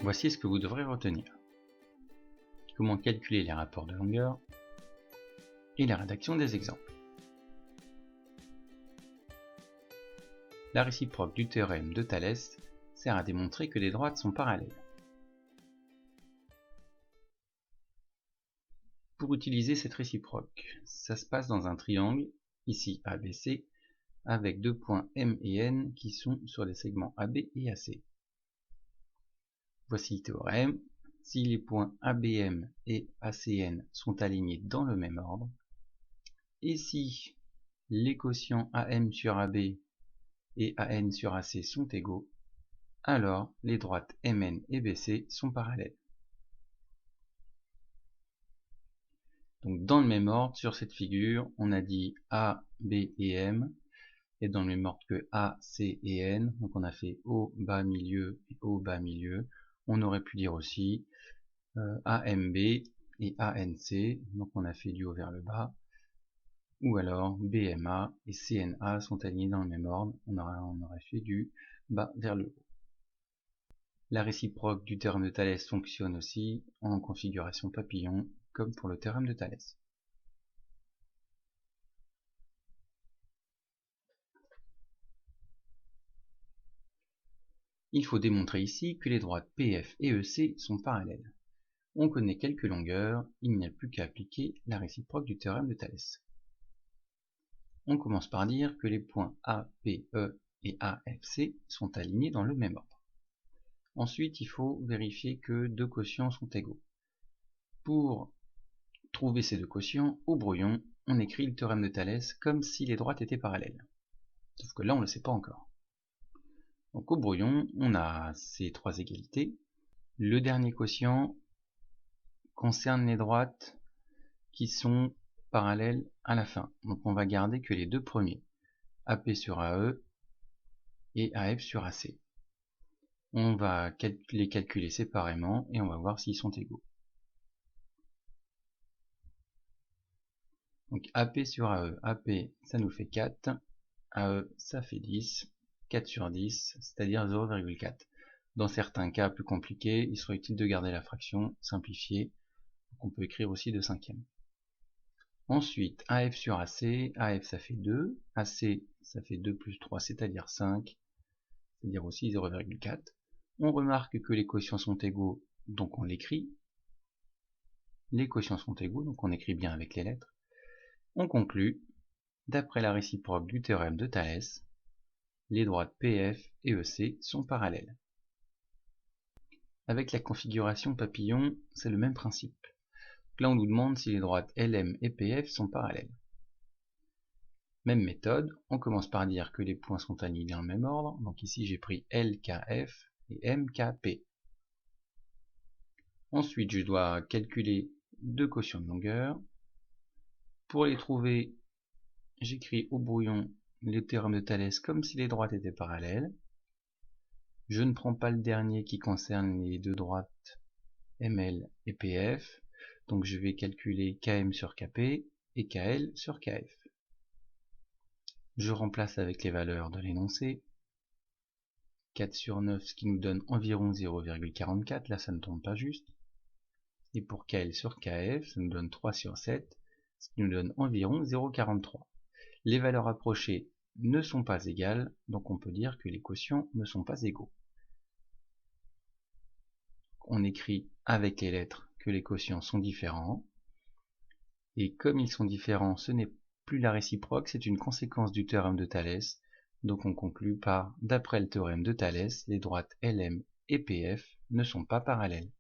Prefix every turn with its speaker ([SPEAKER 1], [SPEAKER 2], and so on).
[SPEAKER 1] Voici ce que vous devrez retenir. Comment calculer les rapports de longueur et la rédaction des exemples. La réciproque du théorème de Thalès sert à démontrer que les droites sont parallèles. Pour utiliser cette réciproque, ça se passe dans un triangle, ici ABC, avec deux points M et N qui sont sur les segments AB et AC. Voici le théorème. Si les points ABM et ACN sont alignés dans le même ordre, et si les quotients AM sur AB et AN sur AC sont égaux, alors les droites MN et BC sont parallèles. Donc dans le même ordre, sur cette figure, on a dit A, B et M, et dans le même ordre que A, C et N, donc on a fait O bas milieu et O bas milieu. On aurait pu dire aussi AMB et ANC, donc on a fait du haut vers le bas, ou alors BMA et CNA sont alignés dans le même ordre, on aurait fait du bas vers le haut. La réciproque du théorème de Thalès fonctionne aussi en configuration papillon, comme pour le théorème de Thalès. Il faut démontrer ici que les droites PF et EC sont parallèles. On connaît quelques longueurs, il n'y a plus qu'à appliquer la réciproque du théorème de Thalès. On commence par dire que les points A, P, E et A, F, C sont alignés dans le même ordre. Ensuite, il faut vérifier que deux quotients sont égaux. Pour trouver ces deux quotients, au brouillon, on écrit le théorème de Thalès comme si les droites étaient parallèles. Sauf que là, on ne le sait pas encore. Donc au brouillon, on a ces trois égalités. Le dernier quotient concerne les droites qui sont parallèles à la fin. Donc on va garder que les deux premiers, AP sur AE et AF sur AC. On va les calculer séparément et on va voir s'ils sont égaux. Donc AP sur AE, AP ça nous fait 4, AE ça fait 10, 4 sur 10, c'est-à-dire 0,4. Dans certains cas plus compliqués, il serait utile de garder la fraction simplifiée, on peut écrire aussi 2 cinquièmes. Ensuite, AF sur AC, AF ça fait 2, AC ça fait 2 plus 3, c'est-à-dire 5, c'est-à-dire aussi 0,4. On remarque que les quotients sont égaux, donc on l'écrit. Les quotients sont égaux, donc on écrit bien avec les lettres. On conclut, d'après la réciproque du théorème de Thalès, les droites PF et EC sont parallèles. Avec la configuration papillon, c'est le même principe. Là, on nous demande si les droites LM et PF sont parallèles. Même méthode, on commence par dire que les points sont alignés dans le même ordre. Donc ici, j'ai pris LKF et MKP. Ensuite, je dois calculer deux quotients de longueur. Pour les trouver, j'écris au brouillon le théorème de Thalès comme si les droites étaient parallèles. Je ne prends pas le dernier qui concerne les deux droites ML et PF. Donc je vais calculer KM sur KP et KL sur KF. Je remplace avec les valeurs de l'énoncé. 4 sur 9, ce qui nous donne environ 0,44, là ça ne tombe pas juste. Et pour KL sur KF, ça nous donne 3 sur 7, ce qui nous donne environ 0,43. Les valeurs approchées ne sont pas égales, donc on peut dire que les quotients ne sont pas égaux. On écrit avec les lettres que les quotients sont différents, et comme ils sont différents, ce n'est plus la réciproque, c'est une conséquence du théorème de Thalès, donc on conclut par, d'après le théorème de Thalès, les droites LM et PF ne sont pas parallèles.